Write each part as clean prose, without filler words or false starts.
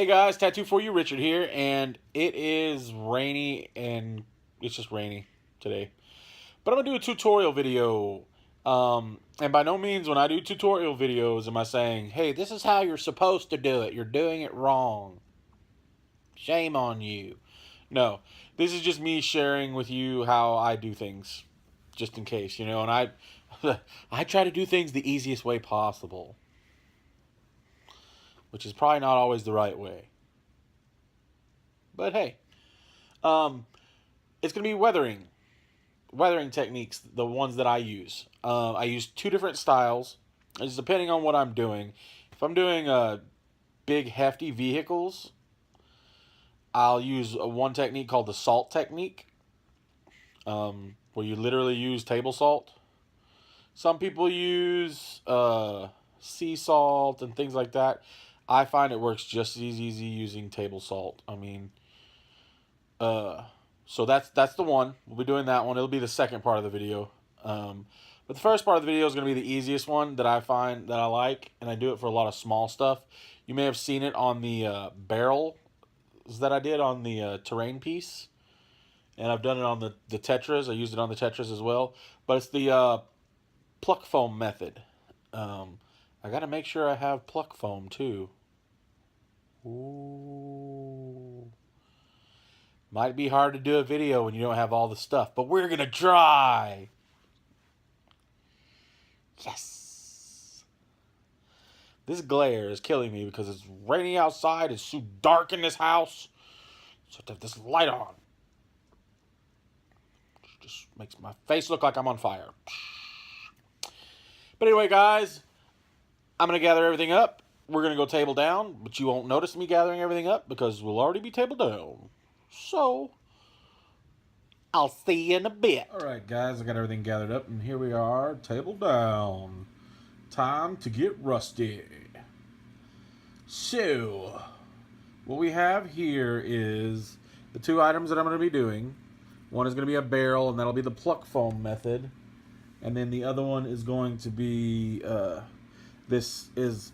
guys, Tattoo for You, Richard here, and it is rainy, and it's just rainy today. But I'm gonna do a tutorial video, and by no means when I do tutorial videos am I saying, "Hey, this is how you're supposed to do it. You're doing it wrong. Shame on you." No, this is just me sharing with you how I do things, just in case, And I try to do things the easiest way possible, which is probably not always the right way. But hey, um, it's going to be weathering techniques, the ones that I use. I use two different styles, it's depending on what I'm doing. If I'm doing big, hefty vehicles, I'll use one technique called the salt technique, where you literally use table salt. Some people use sea salt and things like that. I find it works just as easy using table salt. So that's the one. We'll be doing that one. It'll be the second part of the video. But the first part of the video is going to be the easiest one that I find that I like, and I do it for a lot of small stuff. You may have seen it on the barrels that I did on the terrain piece, and I've done it on the Tetras. I used it on the Tetras as well. But it's the pluck foam method. I got to make sure I have pluck foam too. Ooh. Might be hard to do a video when you don't have all the stuff, but we're going to try. Yes. This glare is killing me because it's raining outside. It's so dark in this house. So I have this light on. It just makes my face look like I'm on fire. But anyway, guys, I'm going to gather everything up. We're going to go table down, but you won't notice me gathering everything up because we'll already be table down. So, I'll see you in a bit. Alright guys, I got everything gathered up, and here we are, table down. Time to get rusty. So, what we have here is the two items that I'm going to be doing. One is going to be a barrel, and that'll be the pluck foam method. And then the other one is going to be, this is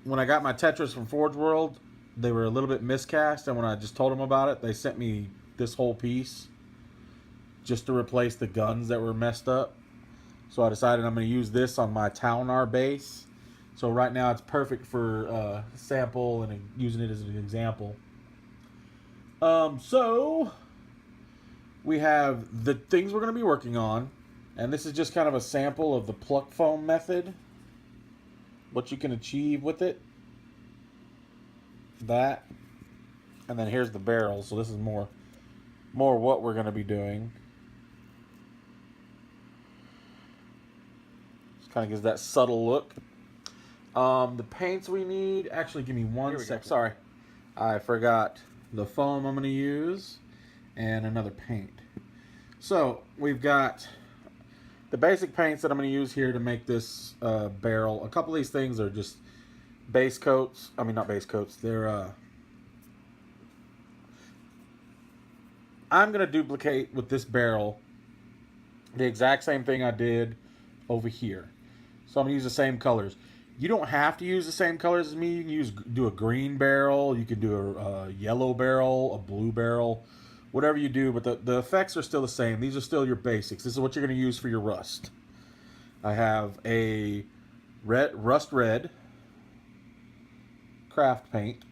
when I got my Tetras from Forge World, they were a little bit miscast, and when I just told them about it, they sent me this whole piece just to replace the guns that were messed up. So I decided I'm going to use this on my Talnar base. So right now it's perfect for sample and using it as an example. So we have the things we're going to be working on, and this is just kind of a sample of the pluck foam method, what you can achieve with it. That, and then here's the barrel. So this is more what we're going to be doing. Just kind of gives that subtle look. The paints we need, actually give me one sec. Sorry, I forgot the foam I'm going to use and another paint. So we've got the basic paints that I'm going to use here to make this barrel. A couple of these things are just base coats. I mean, not base coats. They're I'm going to duplicate with this barrel the exact same thing I did over here. So I'm going to use the same colors. You don't have to use the same colors as me. You can do a green barrel. You can do a yellow barrel, a blue barrel, whatever you do. But the effects are still the same. These are still your basics. This is what you're going to use for your rust. I have a rust red craft paint.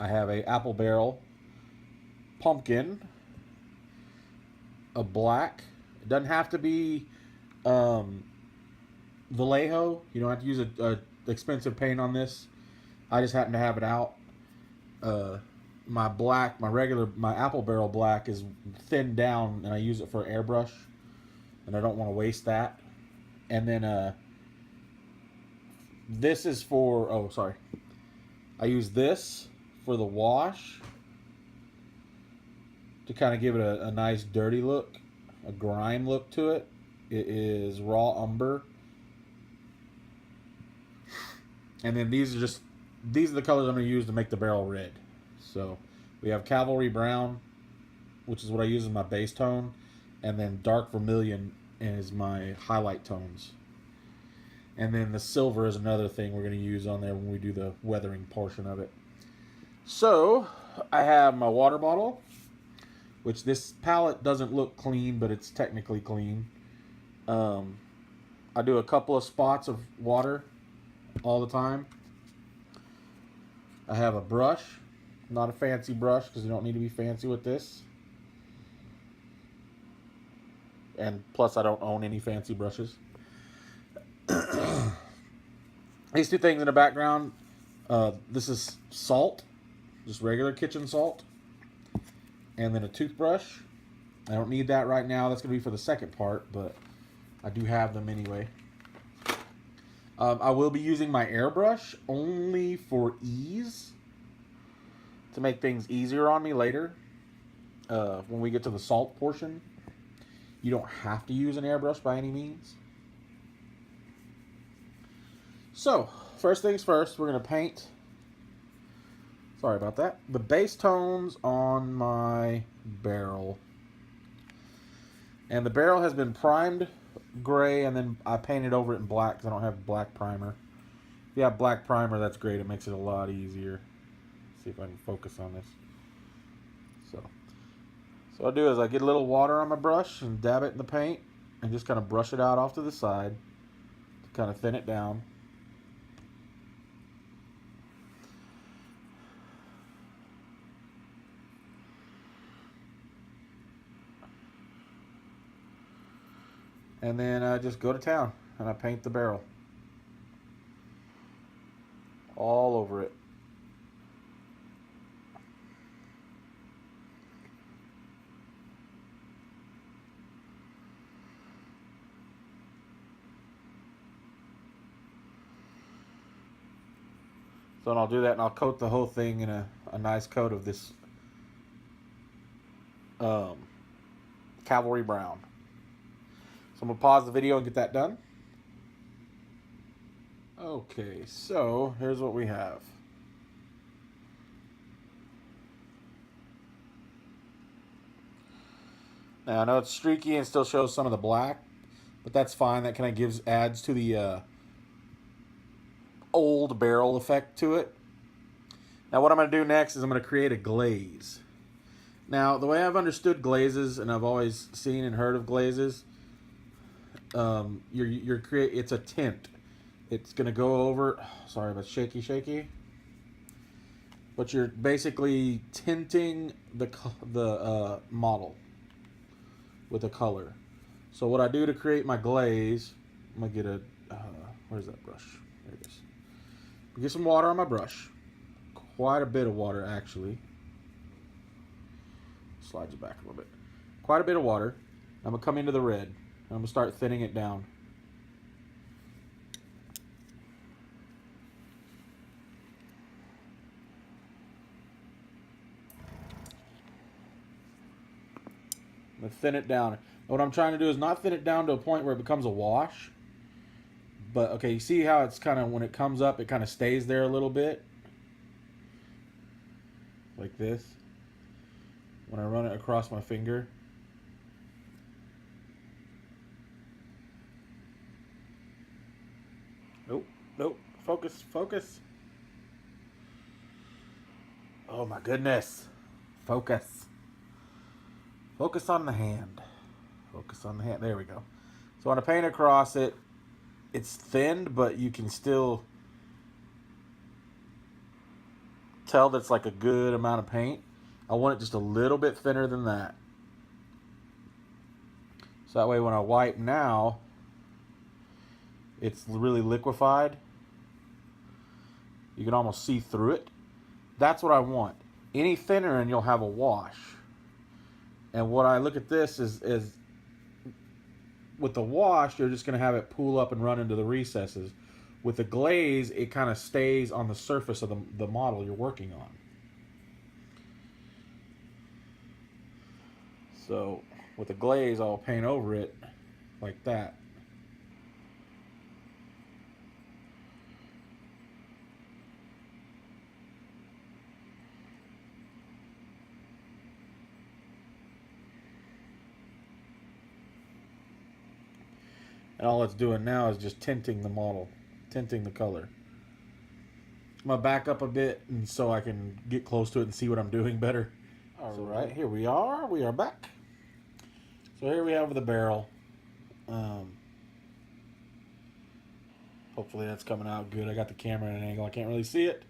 I have a apple barrel pumpkin, a black. It doesn't have to be Vallejo. You don't have to use a expensive paint on this. I just happen to have it out. My black, my apple barrel black is thinned down, and I use it for airbrush, and I don't want to waste that. And then this is for, oh, sorry. I use this for the wash to kind of give it a nice dirty look, a grime look to it. It is raw umber. And then these are the colors I'm going to use to make the barrel red. So we have cavalry brown, which is what I use as my base tone, and then dark vermilion is my highlight tones. And then the silver is another thing we're going to use on there when we do the weathering portion of it. So I have my water bottle, which this palette doesn't look clean, but it's technically clean. I do a couple of spots of water all the time. I have a brush, not a fancy brush because you don't need to be fancy with this. And plus I don't own any fancy brushes. These two things in the background, this is salt, just regular kitchen salt, and then a toothbrush. I don't need that right now, that's going to be for the second part, but I do have them anyway. I will be using my airbrush only for ease, to make things easier on me later. When we get to the salt portion, you don't have to use an airbrush by any means. So, first things first, we're going to paint, sorry about that, the base tones on my barrel. And the barrel has been primed gray, and then I painted over it in black because I don't have black primer. If you have black primer, that's great. It makes it a lot easier. Let's see if I can focus on this. So what I do is I get a little water on my brush and dab it in the paint and just kind of brush it out off to the side to kind of thin it down. And then I just go to town and I paint the barrel all over it. So I'll do that and I'll coat the whole thing in a nice coat of this cavalry brown. So I'm going to pause the video and get that done. Okay, so here's what we have. Now I know it's streaky and still shows some of the black, but that's fine. That kind of adds to the old barrel effect to it. Now what I'm going to do next is I'm going to create a glaze. Now the way I've understood glazes, and I've always seen and heard of glazes, it's a tint. It's gonna go over. Sorry about shaky. But you're basically tinting the model with a color. So what I do to create my glaze, I'm gonna get a where's that brush? There it is. Get some water on my brush. Quite a bit of water actually. Slides it back a little bit. Quite a bit of water. I'm gonna come into the red. I'm going to start thinning it down. I'm going to thin it down. What I'm trying to do is not thin it down to a point where it becomes a wash. But, okay, you see how it's kind of, when it comes up, it kind of stays there a little bit? Like this. When I run it across my finger. Nope. Focus. Oh my goodness. Focus on the hand. There we go. So when I paint across it, it's thinned, but you can still tell that's like a good amount of paint. I want it just a little bit thinner than that. So that way when I wipe now, it's really liquefied. You can almost see through it. That's what I want. Any thinner and you'll have a wash. And what I look at this is with the wash, you're just going to have it pool up and run into the recesses. With the glaze, it kind of stays on the surface of the model you're working on. So with the glaze, I'll paint over it like that. And all it's doing now is just tinting the model, tinting the color. I'm going to back up a bit and so I can get close to it and see what I'm doing better. Alright, here we are. We are back. So here we have the barrel. Hopefully that's coming out good. I got the camera at an angle. I can't really see it.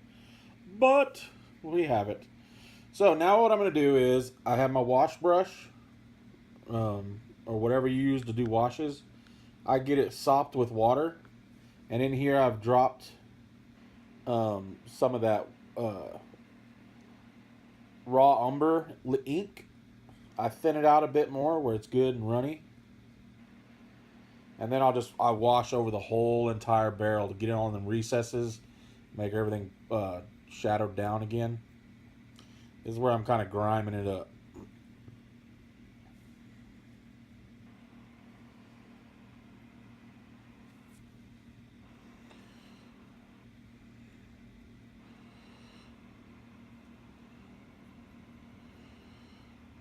But we have it. So now what I'm going to do is I have my wash brush. Or whatever you use to do washes. I get it sopped with water. And in here I've dropped some of that raw umber ink. I thin it out a bit more where it's good and runny. And then I wash over the whole entire barrel to get it all in the recesses. Make everything shadowed down again. This is where I'm kind of griming it up.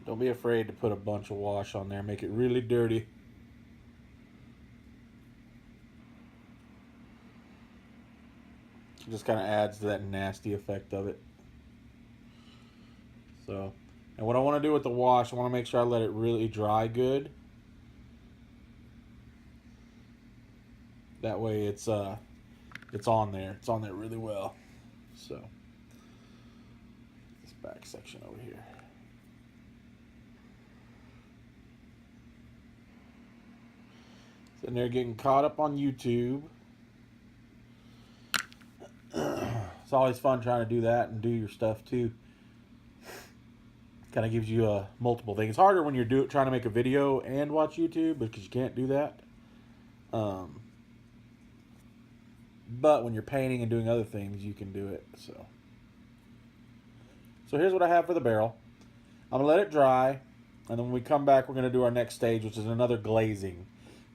Don't be afraid to put a bunch of wash on there. Make it really dirty. It just kind of adds to that nasty effect of it. So, and what I want to do with the wash, I want to make sure I let it really dry good. That way it's on there. It's on there really well. So, this back section over here. Sitting there getting caught up on YouTube. It's always fun trying to do that and do your stuff too. Kind of gives you multiple things. It's harder when you're trying to make a video and watch YouTube because you can't do that. But when you're painting and doing other things, you can do it. So here's what I have for the barrel. I'm going to let it dry. And then when we come back, we're going to do our next stage, which is another glazing.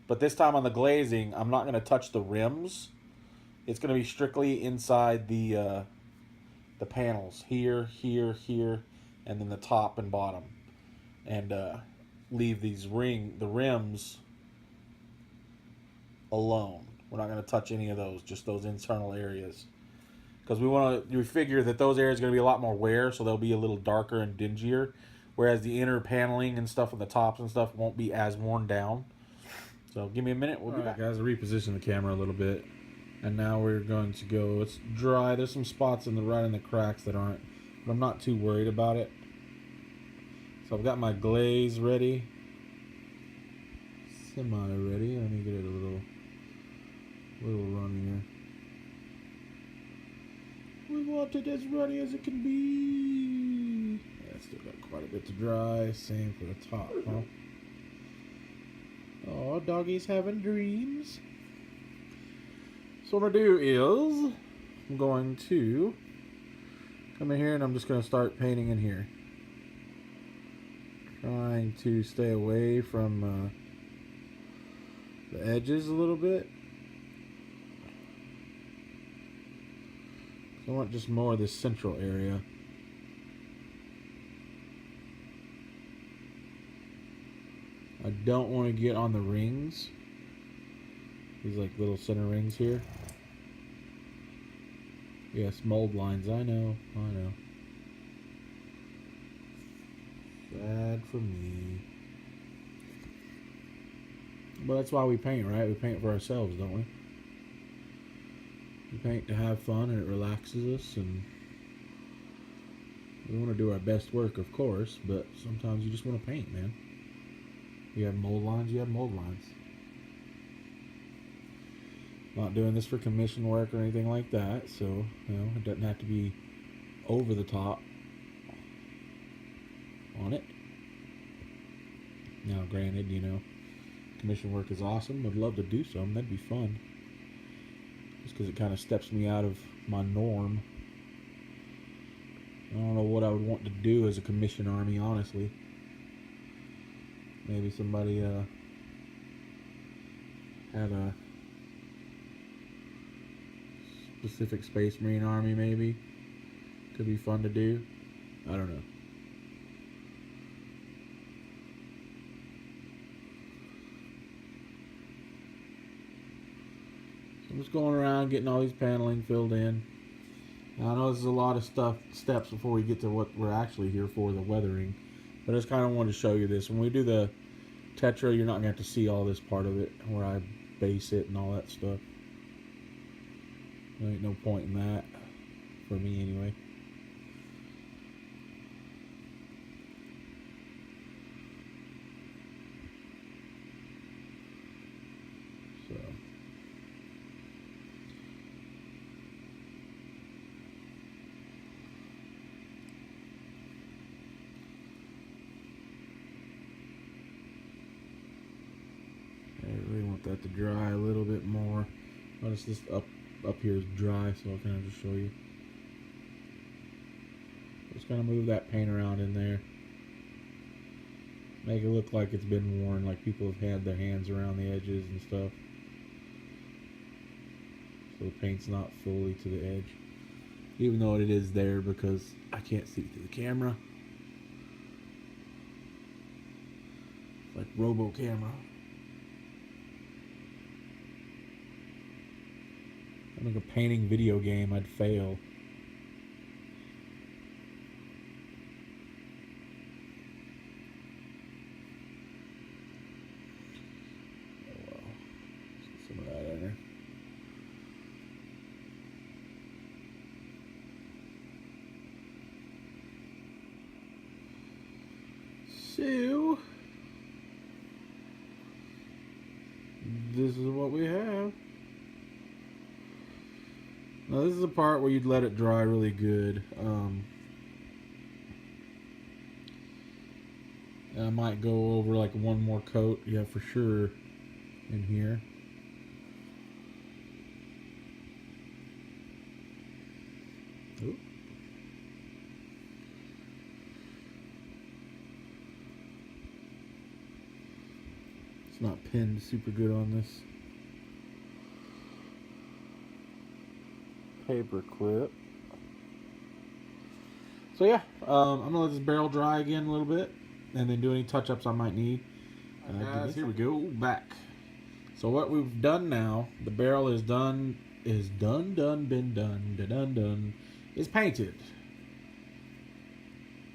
But this time on the glazing, I'm not going to touch the rims. It's going to be strictly inside the panels. Here, here, here, and then the top and bottom. And leave the rims alone. We're not going to touch any of those, just those internal areas. Because we figure that those areas are going to be a lot more wear, so they'll be a little darker and dingier. Whereas the inner paneling and stuff on the tops and stuff won't be as worn down. So give me a minute, we'll be back. Guys, reposition the camera a little bit. And now we're going to go, it's dry. There's some spots right in the cracks that aren't, but I'm not too worried about it. So I've got my glaze ready. Semi-ready. Let me get it a little runnier. We want it as runny as it can be. Yeah, still got quite a bit to dry. Same for the top, huh? Oh, doggy's having dreams. So what I'm going to do is, I'm going to come in here and I'm just going to start painting in here. Trying to stay away from the edges a little bit. I want just more of this central area. I don't want to get on the rings. These like little center rings here. Yes, mold lines. I know. Sad for me. But that's why we paint, right? We paint for ourselves, don't we? We paint to have fun and it relaxes us, and we want to do our best work, of course, but sometimes you just want to paint, man. You have mold lines, you have mold lines. Not doing this for commission work or anything like that, so it doesn't have to be over the top on it. Now, granted, commission work is awesome. I'd love to do some. That'd be fun. Just because it kind of steps me out of my norm. I don't know what I would want to do as a commission army, honestly. Maybe somebody had a Pacific Space Marine Army, maybe. Could be fun to do. I don't know. I'm just going around getting all these paneling filled in. Now, I know this is a lot of steps before we get to what we're actually here for, the weathering. But I just kind of wanted to show you this. When we do the Tetra, you're not going to have to see all this part of it, where I base it and all that stuff. There ain't no point in that, for me anyway. So. I really want that to dry a little bit more. Notice this up here is dry, so I'll kind of just show you. Just kind of move that paint around in there. Make it look like it's been worn, like people have had their hands around the edges and stuff. So the paint's not fully to the edge. Even though it is there because I can't see through the camera. It's like robo camera. I think a painting video game, I'd fail. Oh well. Let's get some of that in there. So, this is what we have. Now this is the part where you'd let it dry really good. I might go over like one more coat, yeah, for sure, in here. Ooh. It's not pinned super good on this paper clip. So yeah, I'm gonna let this barrel dry again a little bit, and then do any touch-ups I might need. Guys, here we go, back. So what we've done now, the barrel is done, is painted.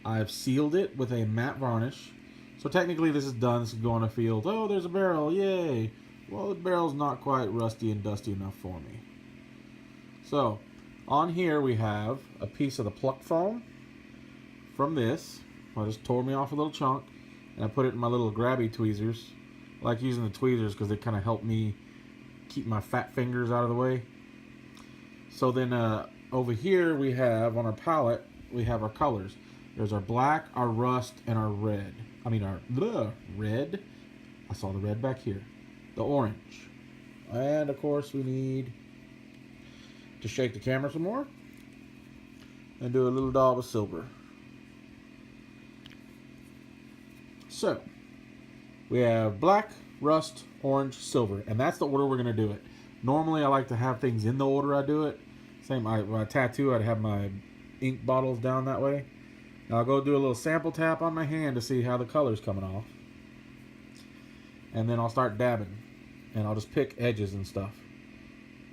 I've sealed it with a matte varnish. So technically this is done. This is going to field. Oh, there's a barrel, yay. Well, the barrel's not quite rusty and dusty enough for me. So, on here we have a piece of the pluck foam from this. I just tore me off a little chunk, and I put it in my little grabby tweezers. I like using the tweezers because they kind of help me keep my fat fingers out of the way. So then over here we have, on our palette, we have our colors. There's our black, our rust, and our red. I mean our red. I saw the red back here. The orange. And of course we need to shake the camera some more and do a little daub of silver. So we have black, rust, orange, silver, and that's the order we're going to do it. Normally I like to have things in the order I do it. Same, when I tattoo, I'd have my ink bottles down that way. Now I'll go do a little sample tap on my hand to see how the color's coming off. And then I'll start dabbing. And I'll just pick edges and stuff.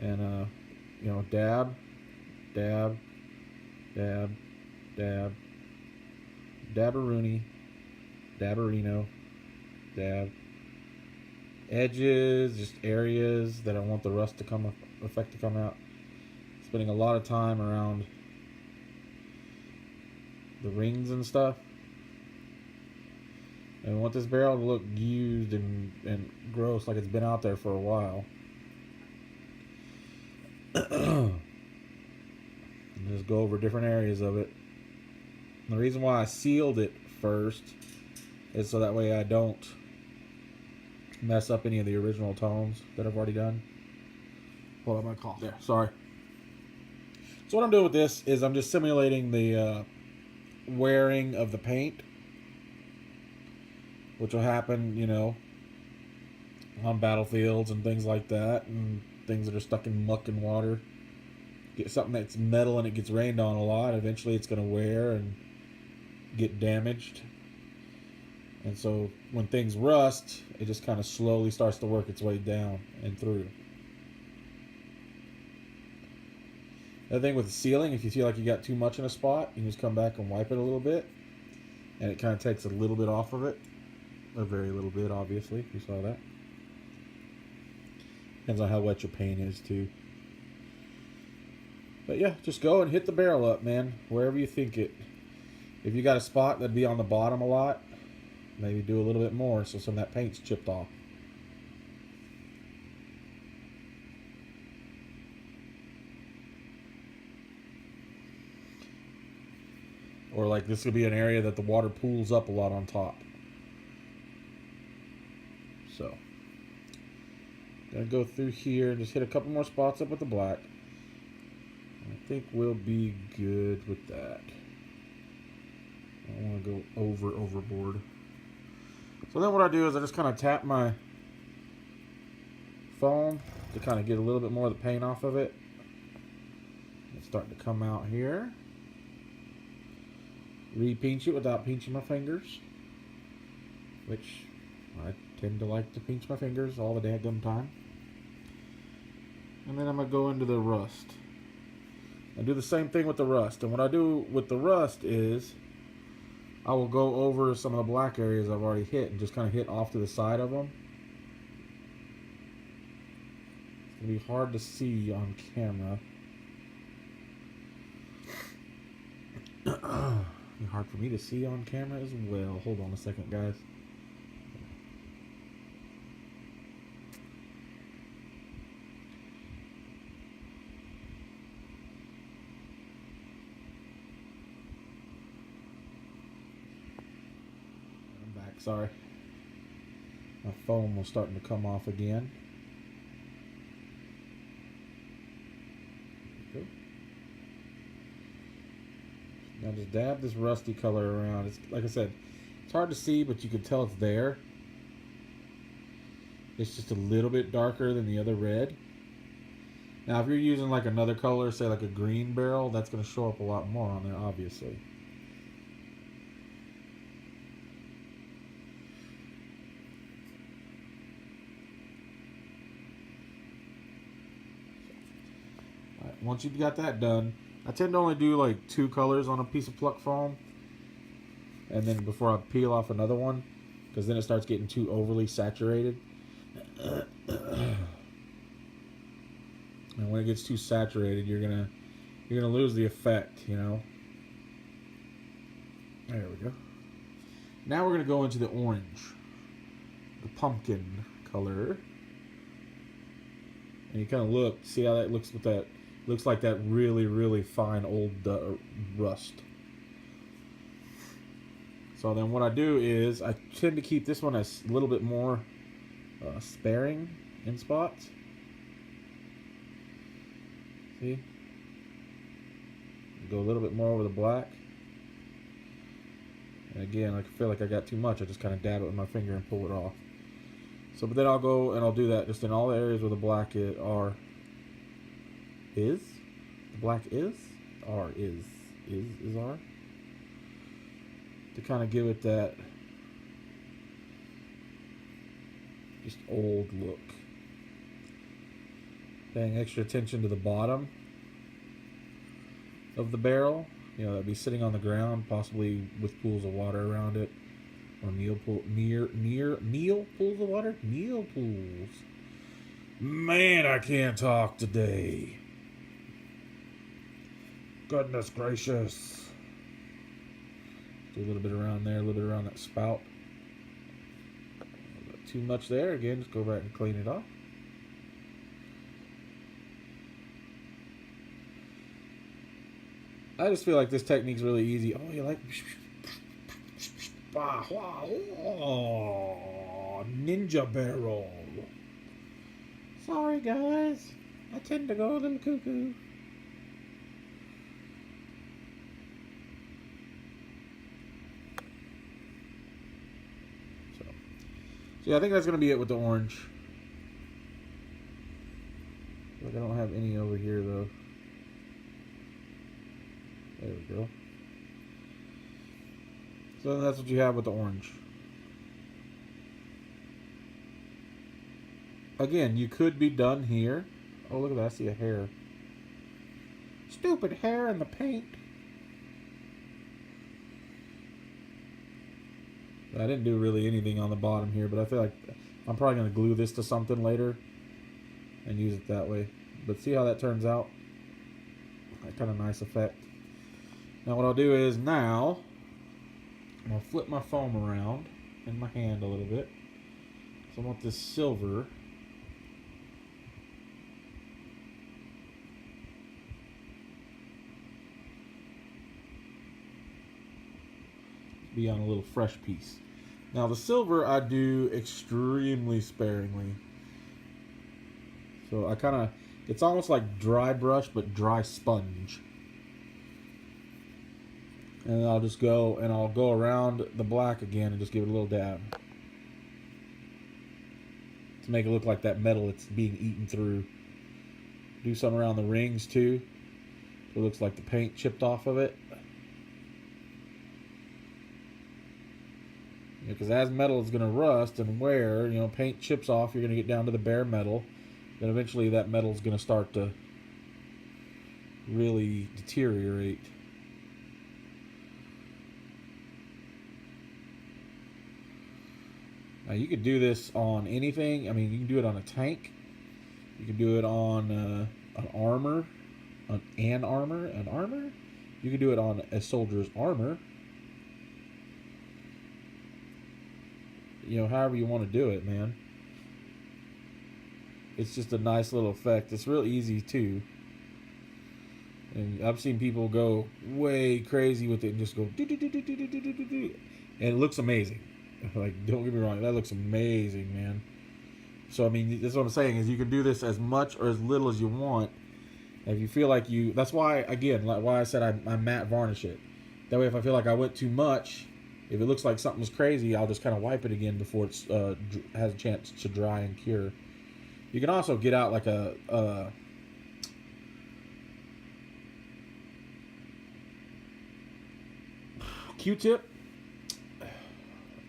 And, you know, dab, dab, dab, dab, dabberoonie, dabberino, dab. Edges, just areas that I want the rust to come, effect to come out. Spending a lot of time around the rings and stuff. And I want this barrel to look used and gross, like it's been out there for a while. And just go over different areas of it. And the reason why I sealed it first is so that way I don't mess up any of the original tones that I've already done. Hold on, my call. There, sorry. So what I'm doing with this is I'm just simulating the wearing of the paint, which will happen, you know, on battlefields and things like that, and things that are stuck in muck and water. Get something that's metal and it gets rained on a lot, eventually it's going to wear and get damaged. And so when things rust, it just kind of slowly starts to work its way down and through. The thing with the sealing, if you feel like you got too much in a spot, you just come back and wipe it a little bit, and it kind of takes a little bit off of it. A very little bit, obviously. You saw that. Depends on how wet your paint is, too. But yeah, just go and hit the barrel up, man. Wherever you think it. If you got a spot that'd be on the bottom a lot, maybe do a little bit more so some of that paint's chipped off. Or like this could be an area that the water pools up a lot on top. So, gonna go through here and just hit a couple more spots up with the black. I think we'll be good with that. I don't want to go overboard. So then what I do is I just kind of tap my foam to kind of get a little bit more of the paint off of it. It's starting to come out here. Re-pinch it without pinching my fingers, which I tend to like to pinch my fingers all the daggum time. And then I'm going to go into the rust. I do the same thing with the rust. And what I do with the rust is I will go over some of the black areas I've already hit and just kind of hit off to the side of them. It's going to be hard to see on camera. Hard for me to see on camera as well. Hold on a second, guys. I'm back, sorry. My foam was starting to come off again. Now just dab this rusty color around. It's like I said, it's hard to see, but you can tell it's there. It's just a little bit darker than the other red. Now if you're using like another color, say like a green barrel, that's going to show up a lot more on there, obviously. Alright, once you've got that done, I tend to only do like 2 colors on a piece of pluck foam, and then before I peel off another one, because then it starts getting too overly saturated. And when it gets too saturated, you're gonna lose the effect, you know. There we go. Now we're gonna go into the orange, the pumpkin color, and you kind of look, see how that looks with that. Looks like that really, really fine old rust. So then what I do is I tend to keep this one a little bit more sparing in spots. See? Go a little bit more over the black. And again, I feel like I got too much. I just kind of dab it with my finger and pull it off. So, but then I'll go and I'll do that just in all the areas where the black is. The black is? R is R. To kind of give it that just old look. Paying extra attention to the bottom of the barrel. You know, that'd be sitting on the ground, possibly with pools of water around it. Or near pools of water? Neil pools. Man, I can't talk today. Goodness gracious. Do a little bit around there, a little bit around that spout. Not too much there. Again, just go back and clean it off. I just feel like this technique's really easy. Oh, you like... Ninja barrel. Sorry, guys. I tend to go a little cuckoo. So yeah, I think that's going to be it with the orange. Like I don't have any over here, though. There we go. So that's what you have with the orange. Again, you could be done here. Oh, look at that. I see a hair. Stupid hair in the paint. I didn't do really anything on the bottom here, but I feel like I'm probably going to glue this to something later and use it that way. But see how that turns out? Kind of nice effect. Now what I'll do is now I'm going to flip my foam around in my hand a little bit. So I want this silver to be on a little fresh piece. Now the silver I do extremely sparingly. So I kind of, it's almost like dry brush but dry sponge. And I'll just go and I'll go around the black again and just give it a little dab. To make it look like that metal it's being eaten through. Do some around the rings too. So it looks like the paint chipped off of it. Because as metal is going to rust and wear, you know, paint chips off, you're going to get down to the bare metal. Then eventually that metal is going to start to really deteriorate. Now you could do this on anything. I mean, you can do it on a tank. You can do it on an armor, an armor. You can do it on a soldier's armor. You know, however you want to do it, man. It's just a nice little effect. It's real easy too. And I've seen people go way crazy with it and just go do do do do do do do do do, and it looks amazing. Like, don't get me wrong, that looks amazing, man. So I mean, that's what I'm saying is you can do this as much or as little as you want. And if you feel like you, that's why again, like why I said I matte varnish it. That way, if I feel like I went too much, if it looks like something's crazy, I'll just kind of wipe it again before it's has a chance to dry and cure. You can also get out like a Q-tip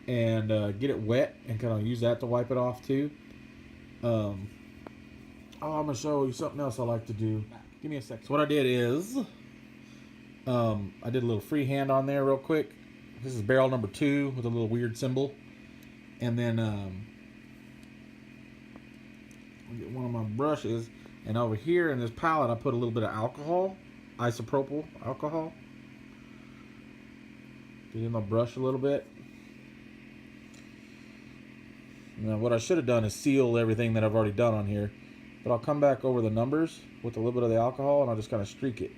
and get it wet and kind of use that to wipe it off too. I'm gonna show you something else I like to do. Give me a second. So what I did is I did a little freehand on there real quick. This is barrel number 2 with a little weird symbol, and then get one of my brushes, and over here in this palette I put a little bit of alcohol, isopropyl alcohol. Get in my brush a little bit. Now what I should have done is seal everything that I've already done on here, but I'll come back over the numbers with a little bit of the alcohol and I'll just kind of streak it.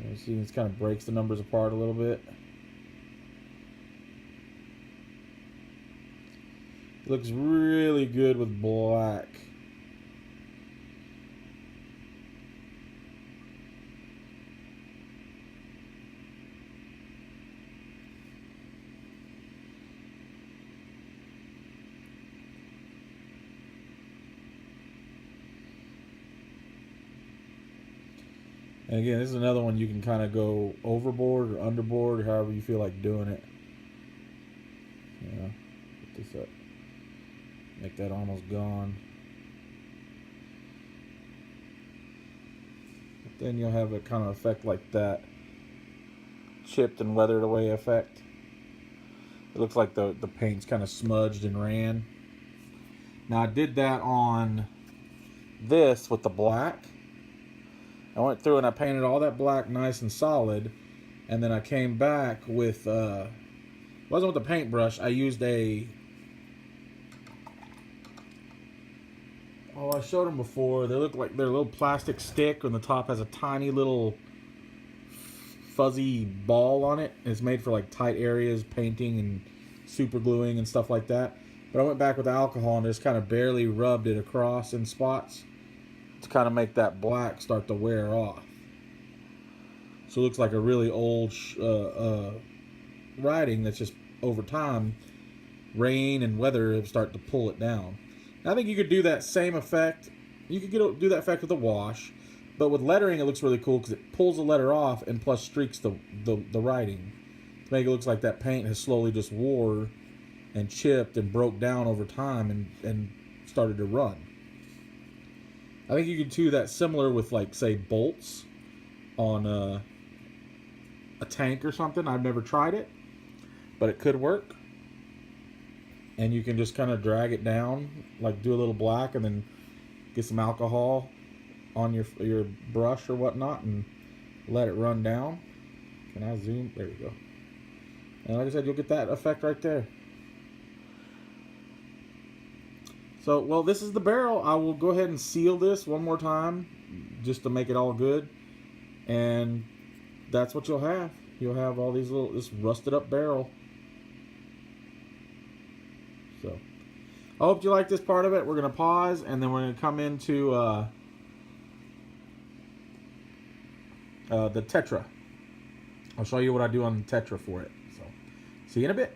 You see, this kind of breaks the numbers apart a little bit. It looks really good with black. And again, this is another one you can kind of go overboard or underboard, or however you feel like doing it. Yeah, put this up. Make that almost gone. But then you'll have a kind of effect like that. Chipped and weathered away effect. It looks like the paint's kind of smudged and ran. Now I did that on this with the black. I went through and I painted all that black nice and solid, and then I came back with wasn't with the paintbrush. I used I showed them before. They look like they're a little plastic stick, and the top has a tiny little fuzzy ball on it. It's made for like tight areas, painting and super gluing and stuff like that. But I went back with alcohol and just kind of barely rubbed it across in spots to kind of make that black start to wear off. So it looks like a really old writing that's just over time, rain and weather have started to pull it down. Now, I think you could do that same effect. You could do that effect with a wash, but with lettering it looks really cool because it pulls the letter off and plus streaks the writing to make it look like that paint has slowly just wore and chipped and broke down over time and started to run. I think you could do that similar with, like, say, bolts on a tank or something. I've never tried it, but it could work. And you can just kind of drag it down, like do a little black, and then get some alcohol on your brush or whatnot, and let it run down. Can I zoom? There we go. And like I said, you'll get that effect right there. So, well, this is the barrel. I will go ahead and seal this one more time just to make it all good. And that's what you'll have. You'll have all these this rusted up barrel. So, I hope you like this part of it. We're going to pause, and then we're going to come into the Tetra. I'll show you what I do on the Tetra for it. So, see you in a bit.